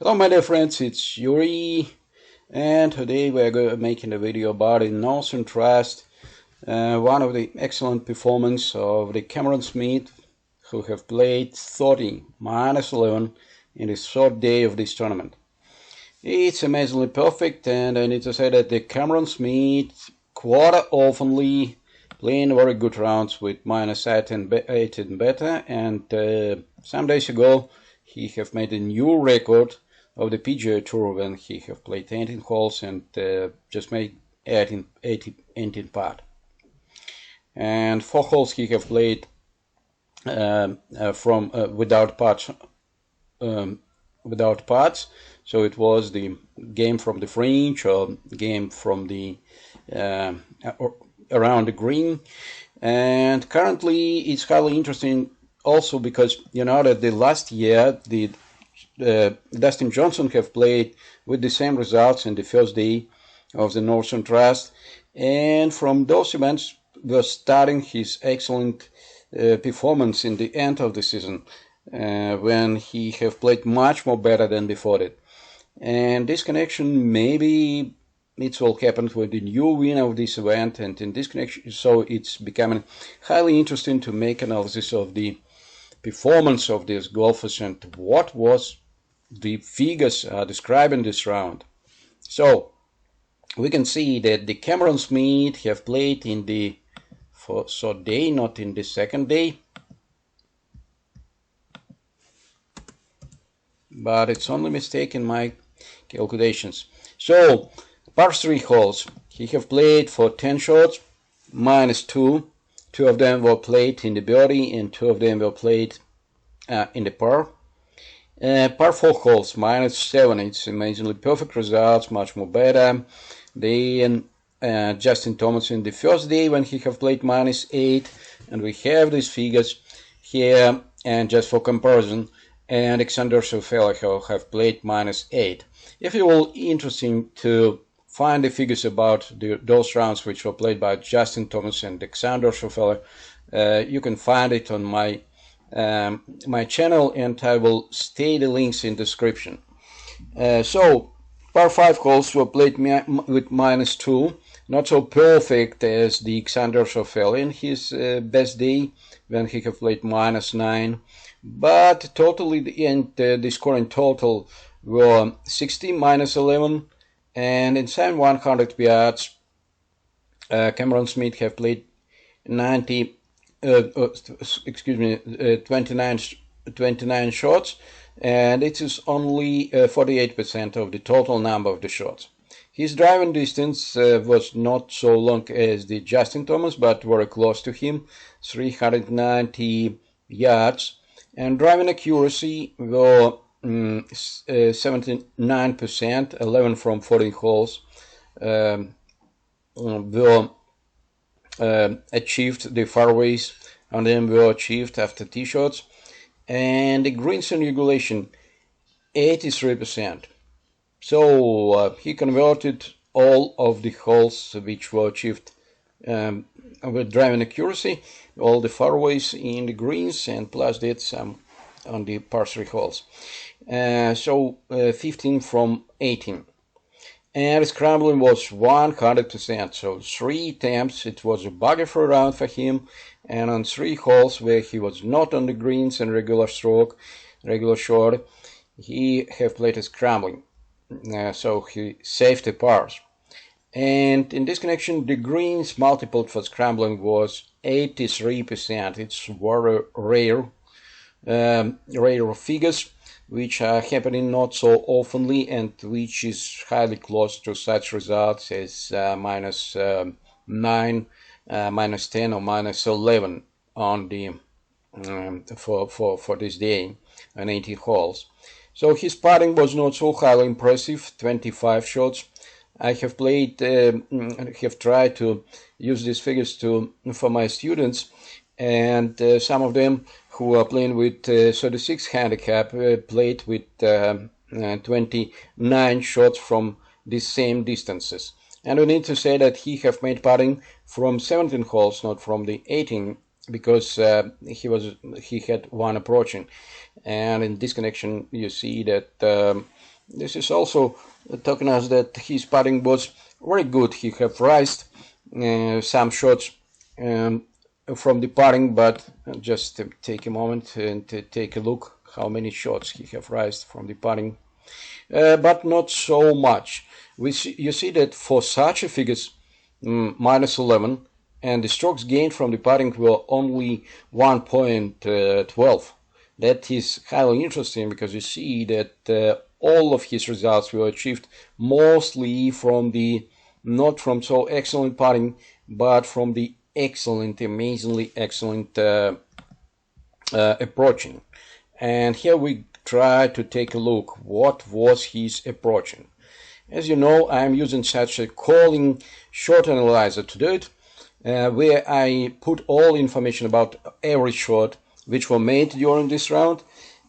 Hello my dear friends, it's Yuri, and today we're making a video about the Northern Trust, one of the excellent performance of the Cameron Smith, who have played 30 -11 in the third day of this tournament. It's amazingly perfect, and I need to say that the Cameron Smith quite oftenly playing very good rounds with -8 and better, and some days ago he have made a new record of the PGA Tour when he have played 18 holes and just made 18 part. And 4 holes he have played from without parts. So it was the game from the fringe or game from the around the green. And currently it's highly interesting also because you know that the last year the Dustin Johnson have played with the same results in the first day of the Northern Trust, and from those events was starting his excellent performance in the end of the season when he have played much more better than before that. And this connection, maybe it will happen with the new winner of this event, and in this connection, so it's becoming highly interesting to make analysis of the performance of these golfers and what was the figures describing this round. So we can see that the Cameron Smith have played in the first day, not in the second day, but it's only mistake in my calculations. So par 3 holes he have played for 10 shots, -2. 2 of them were played in the birdie and 2 of them were played in the par. Par 4 holes, -7. It's amazingly perfect results, much more better than Justin Thomas in the first day when he have played -8. And we have these figures here, and just for comparison, Alexander Schauffele have played -8. If you will interesting to find the figures about those rounds which were played by Justin Thomas and Alexander Schauffele, you can find it on my channel, and I will stay the links in description. So par 5 holes were played with -2, not so perfect as the Alexander Schauffele in his best day when he have played -9, but totally the scoring total were 60 -11, and inside 100 yards Cameron Smith have played 29 shots, and it is only 48% of the total number of the shots. His driving distance was not so long as the Justin Thomas, but very close to him, 390 yards, and driving accuracy were 79%, 11 from 14 holes were achieved. The fairways on them were achieved after tee shots, and the greens in regulation 83%. So he converted all of the holes which were achieved with driving accuracy, all the fairways in the greens, and plus did some on the par 3 holes. So 15 from 18. And scrambling was 100%, so 3 attempts it was a bogey-free round for him, and on 3 holes where he was not on the greens and regular short, he have played a scrambling, so he saved the pars. And in this connection, the greens multiple for scrambling was 83%. It's very rare figures, which are happening not so oftenly, and which is highly close to such results as -9, -10 or -11 on the for this day on 18 holes. So his putting was not so highly impressive, 25 shots. I have played, have tried to use these figures for my students, and some of them who are playing with 36 handicap played with 29 shots from the same distances. And we need to say that he have made putting from 17 holes, not from the 18, because he had one approaching. And in this connection, you see that this is also telling us that his putting was very good. He have raised some shots from the putting, but just take a moment and take a look how many shots he have raised from the putting, but not so much. You see that for such a figures, minus 11, and the strokes gained from the putting were only 1.12. That is highly interesting because you see that all of his results were achieved mostly from the not from so excellent putting, but from the excellent, amazingly excellent approaching. And here we try to take a look what was his approaching. As you know, I'm using such a calling shot analyzer to do it, where I put all information about every shot which were made during this round.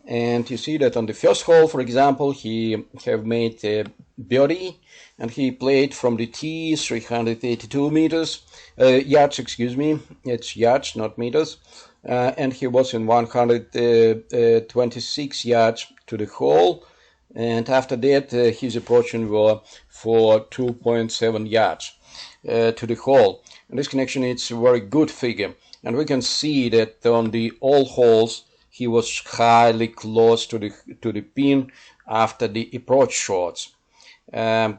And you see that on the first hole, for example, he have made a birdie, and he played from the tee 382 meters, yards, excuse me, it's yards, not meters, and he was in 126 yards to the hole, and after that his approaching were for 2.7 yards to the hole. In this connection, it's a very good figure, and we can see that on the all holes he was highly close to the pin after the approach shots. The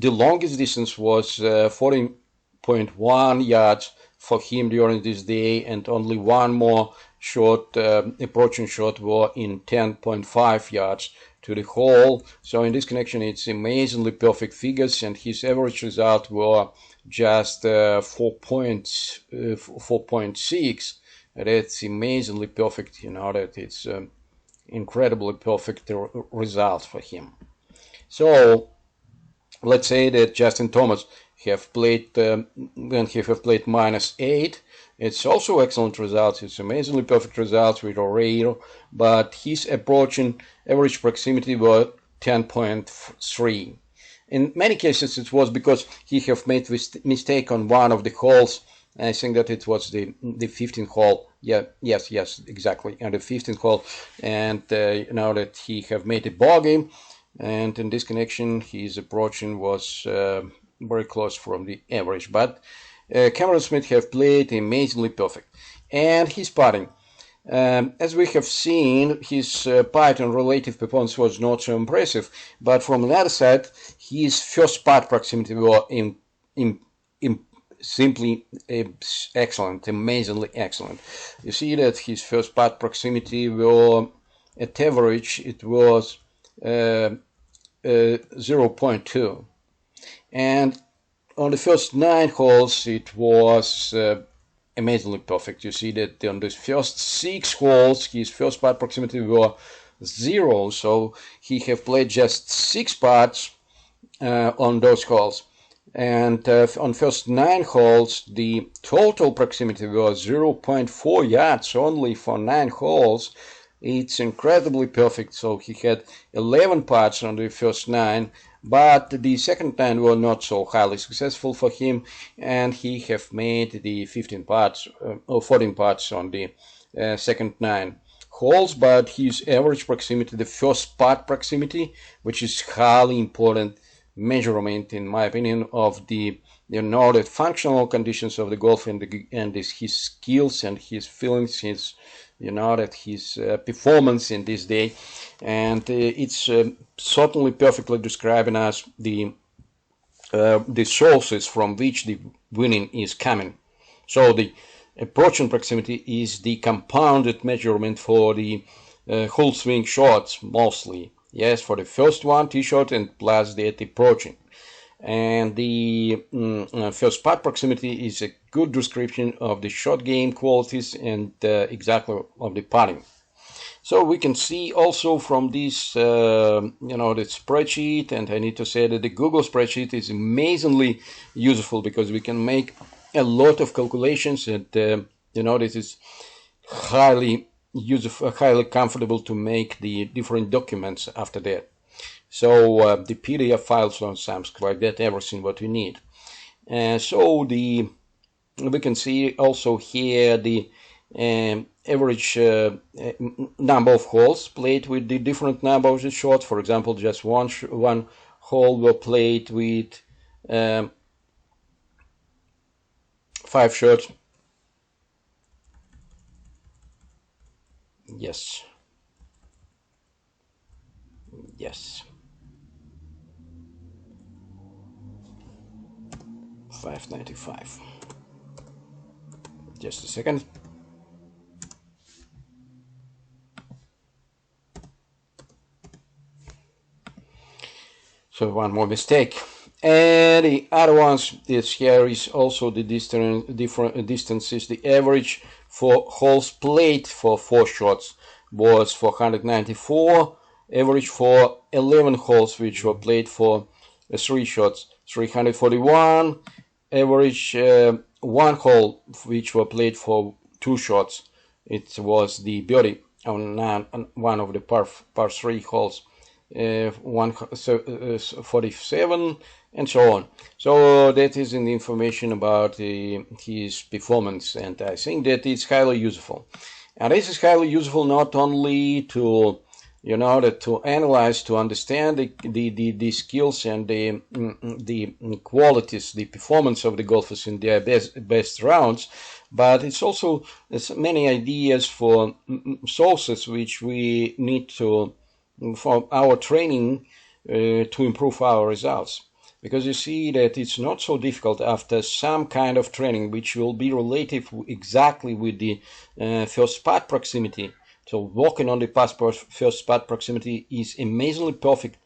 longest distance was 14.1 yards for him during this day, and only one more shot, approaching shot, were in 10.5 yards to the hole. So in this connection, it's amazingly perfect figures, and his average result were just 4.6. That's amazingly perfect. You know that it's incredibly perfect result for him. So let's say that Justin Thomas have played when he have played -8. It's also excellent results. It's amazingly perfect results with a rare, but his approaching average proximity were 10.3. In many cases, it was because he have made mistake on one of the holes. I think that it was the 15th hole. Yeah, yes, exactly, on the 15th hole, and you know that he have made a bogey, and in this connection, his approaching was very close from the average. But Cameron Smith have played amazingly perfect, and his putting. As we have seen, his putt and relative performance was not so impressive, but from the other side, his first putt proximity were simply excellent, amazingly excellent. You see that his first putt proximity were at average, it was 0.2, and on the first 9 holes it was amazingly perfect. You see that on the first 6 holes his first putt proximity were 0, so he have played just 6 putts on those holes. And on first 9 holes, the total proximity was 0.4 yards only for 9 holes. It's incredibly perfect. So he had 11 putts on the first 9, but the second 9 were not so highly successful for him, and he have made the 15 putts or 14 putts on the second 9 holes. But his average proximity, the first putt proximity, which is highly important measurement, in my opinion, of the the functional conditions of the golf and his skills and his feelings, his his performance in this day, and it's certainly perfectly describing us the sources from which the winning is coming. So the approaching proximity is the compounded measurement for the whole swing shots mostly. Yes, for the first one, tee shot, and plus the approaching. And the first putt proximity is a good description of the shot game qualities and exactly of the putting. So we can see also from this, the spreadsheet, and I need to say that the Google spreadsheet is amazingly useful because we can make a lot of calculations, and this is highly useful, highly comfortable to make the different documents after that. So the PDF files on something like that, everything what you need. So we can see also here the average number of holes played with the different number of the shots. For example, just one hole were played with 5 shots. Yes. Yes. 595. Just a second. So one more mistake. And the other ones, this here is also the different distances. The average for holes played for 4 shots was 494. Average for 11 holes which were played for 3 shots, 341. Average 1 hole which were played for 2 shots. It was the birdie on one of the par 3 holes. 147 and so on. So that is the information about his performance, and I think that it's highly useful. And this is highly useful not only to to analyze, to understand the skills and the qualities, the performance of the golfers in their best rounds, but it's also many ideas for sources which we need to for our training to improve our results. Because you see that it's not so difficult after some kind of training which will be related exactly with the first putt proximity. So walking on the first putt proximity is amazingly perfect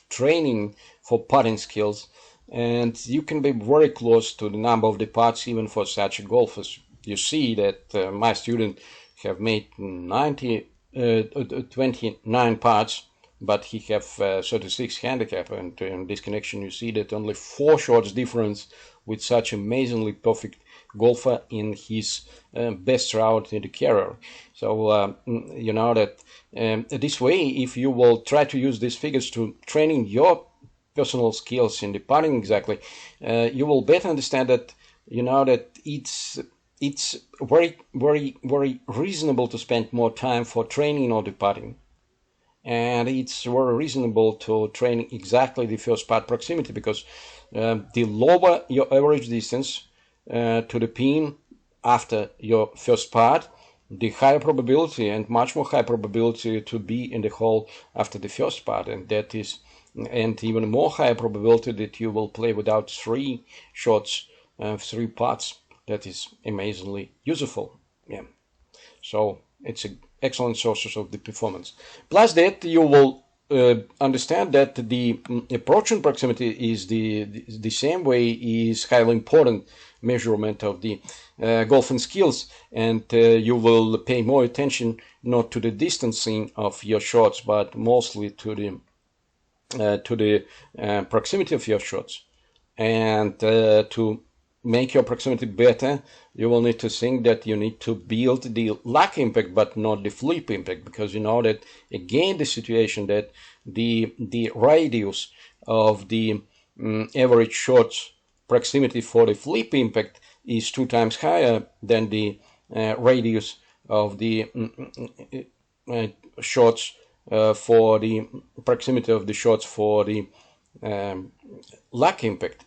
training for putting skills, and you can be very close to the number of the putts even for such golfers. You see that my student have made 29 putts, but he have 36 handicap, and in this connection you see that only 4 shots difference with such amazingly perfect golfer in his best round in the career. So you know that this way, if you will try to use these figures to training your personal skills in the putting exactly, you will better understand that that it's very, very, very reasonable to spend more time for training on the putting. And it's very reasonable to train exactly the first putt proximity, because the lower your average distance to the pin after your first putt, the higher probability, and much more high probability, to be in the hole after the first putt, and that is, and even more high probability that you will play without 3 shots, 3 putts. That is amazingly useful. Yeah. So it's an excellent source of the performance. Plus that you will understand that the approaching proximity is the same way is highly important measurement of the golfing skills, and you will pay more attention not to the distancing of your shots, but mostly to the proximity of your shots. And to make your proximity better, you will need to think that you need to build the luck impact, but not the flip impact, because you know that again the situation that the radius of the average shots proximity for the flip impact is 2 times higher than the radius of the shots for the proximity of the shots for the luck impact.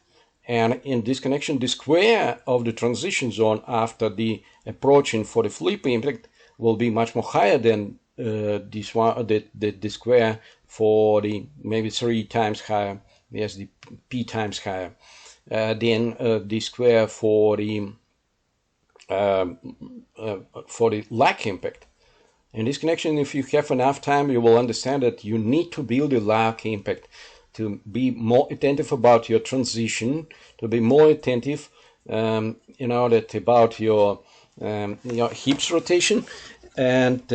And in this connection, the square of the transition zone after the approaching for the flip impact will be much more higher than this one, the square for the maybe 3 times higher, yes, the p times higher, than the square for the luck impact. In this connection, if you have enough time, you will understand that you need to build a luck impact, to be more attentive about your transition, to be more attentive, that about your hips rotation, and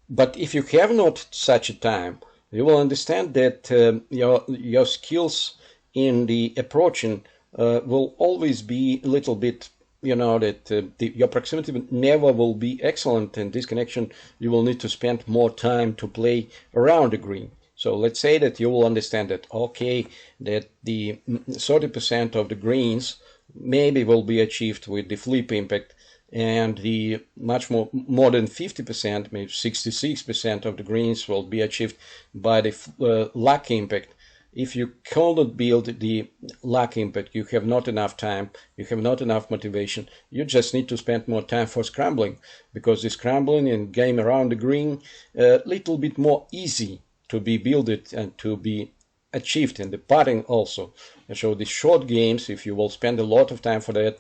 but if you have not such a time, you will understand that your skills in the approaching will always be a little bit, that your proximity never will be excellent. In this connection, you will need to spend more time to play around the green. So let's say that you will understand that, okay, that the 30% of the greens maybe will be achieved with the flip impact, and the much more than 50%, maybe 66% of the greens will be achieved by the luck impact. If you cannot build the luck impact, you have not enough time, you have not enough motivation, you just need to spend more time for scrambling, because the scrambling and game around the green a little bit more easy to be built and to be achieved, in the putting also. So the short games, if you will spend a lot of time for that,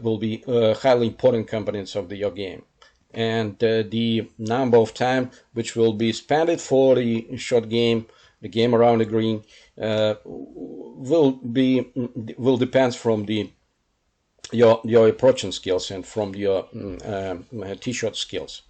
will be highly important components of your game. And the number of time which will be spent for the short game, the game around the green, will depend from your approaching skills and from your tee shot skills.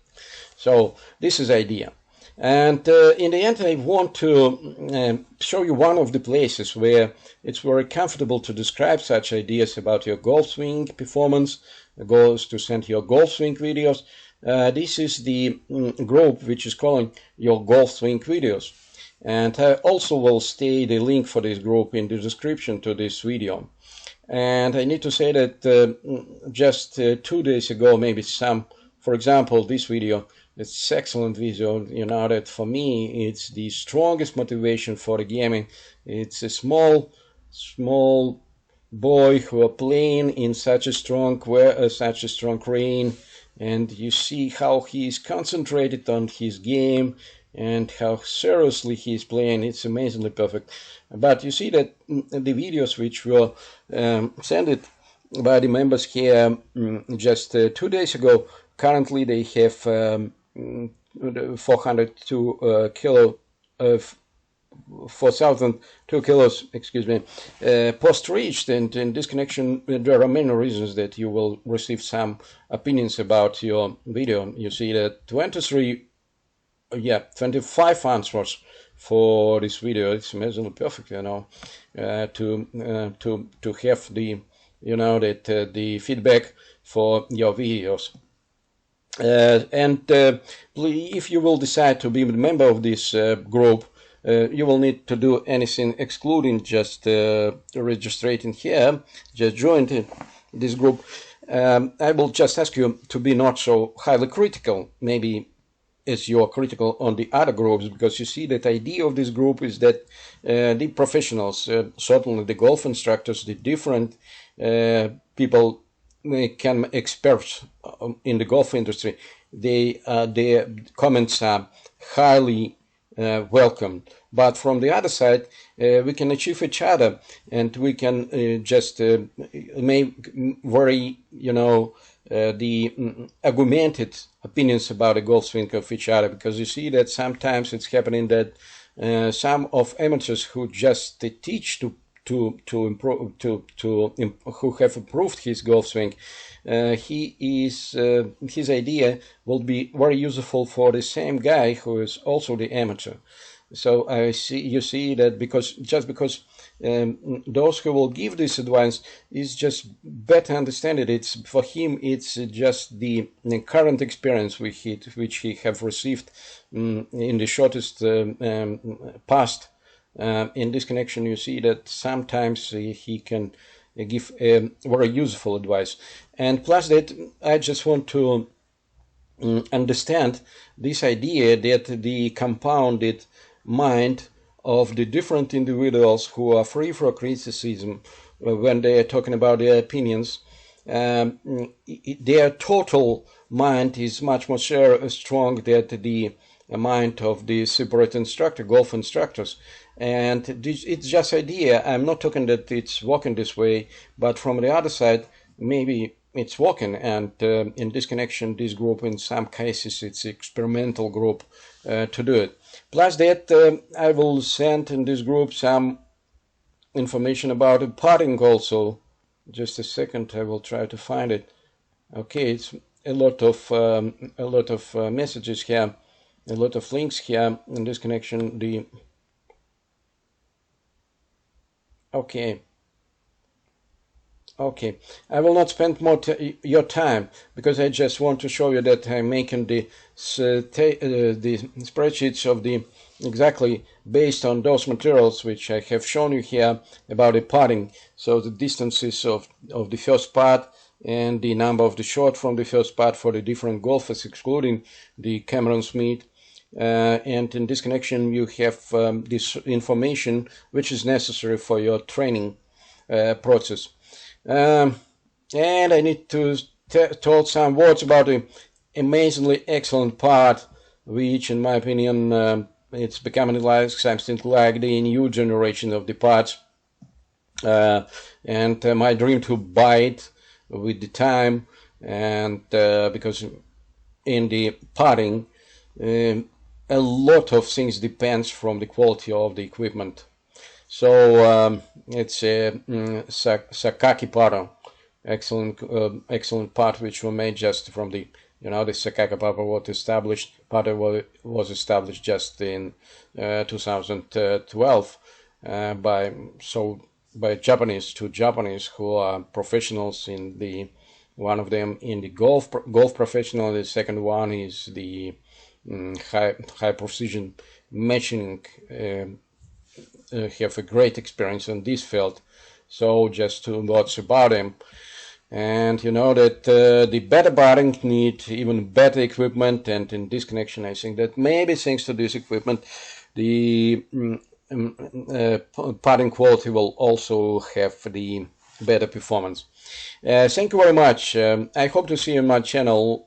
So this is the idea. And in the end, I want to show you one of the places where it's very comfortable to describe such ideas about your golf swing performance. The goal is to send your golf swing videos. This is the group which is calling your golf swing videos. And I also will state the link for this group in the description to this video. And I need to say that just 2 days ago, maybe for example, this video, it's excellent video, you know, that for me it's the strongest motivation for the gaming. It's a small boy who are playing in such a strong rain, and you see how he is concentrated on his game and how seriously he is playing. It's amazingly perfect. But you see that the videos which were sent by the members here just 2 days ago, currently they have 402 kilo, 4,002 kilos, excuse me, post reached. And in this connection, there are many reasons that you will receive some opinions about your video. You see that 25 answers for this video. It's amazingly perfect, you know, to have the, you know, that the feedback for your videos. If you will decide to be a member of this group, you will need to do anything excluding just registering here, just join this group. I will just ask you to be not so highly critical, maybe as you are critical on the other groups, because you see that the idea of this group is that the professionals, certainly the golf instructors, the different people, can experts in the golf industry, their comments are highly welcome. But from the other side, we can achieve each other, and we can just make very, you know, the argumented opinions about the golf swing of each other, because you see that sometimes it's happening that some of amateurs who just teach who have improved his golf swing, his idea will be very useful for the same guy who is also the amateur. So you see that because those who will give this advice is just better understand it. It's for him. It's just the current experience which he have received in the shortest past. In this connection, you see that sometimes he can give very useful advice. And plus that, I just want to understand this idea that the compounded mind of the different individuals who are free from criticism when they are talking about their opinions, their total mind is much more strong than the mind of the separate golf instructors. And it's just idea. I'm not talking that it's working this way, but from the other side, maybe it's working. And in this connection, this group, in some cases, it's experimental group to do it. Plus that, I will send in this group some information about the putting also. Just a second, I will try to find it. Okay, it's a lot of messages here, a lot of links here in this connection. Okay, Okay, I will not spend more your time because I just want to show you that I'm making the spreadsheets of the exactly based on those materials which I have shown you here about the putting. So the distances of the first putt and the number of the shot from the first putt for the different golfers, excluding the Cameron Smith. And in this connection, you have this information which is necessary for your training process. And I need to talk some words about the amazingly excellent part, which, in my opinion, it's becoming like something like the new generation of the parts. And my dream to buy it with the time, and because in the putting, a lot of things depends from the quality of the equipment. So it's a Sakaki putter, excellent putter which were made just from the the Sakaki putter was established just in 2012 by two Japanese who are professionals in the one of them in the golf professional. The second one is the high precision machining. Have a great experience in this field. So just two words about them. And you know that the better putting need even better equipment, and in this connection I think that maybe thanks to this equipment the putting quality will also have the better performance. Thank you very much. I hope to see you on my channel.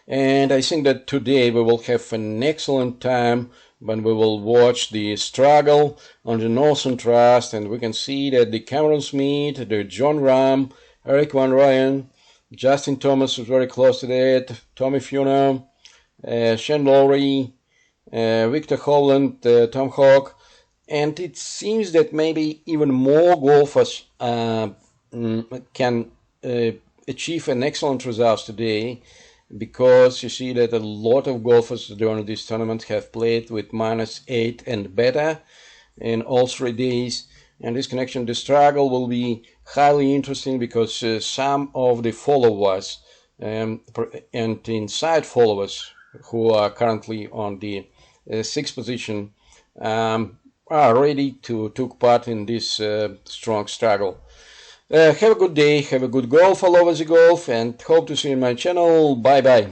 And I think that today we will have an excellent time when we will watch the struggle on the Northern Trust, and we can see that the Cameron Smith, the John Rahm, Eric Van Ryan, Justin Thomas was very close to that, Tommy Funer, Shane Lowry, Victor Hovland, Tom Hawk, and it seems that maybe even more golfers can achieve an excellent result today, because you see that a lot of golfers during this tournament have played with -8 and better in all 3 days. And this connection, the struggle will be highly interesting because some of the followers and inside followers who are currently on the 6th position are ready to take part in this strong struggle. Have a good day, have a good golf all over the golf, and hope to see you on my channel. Bye bye.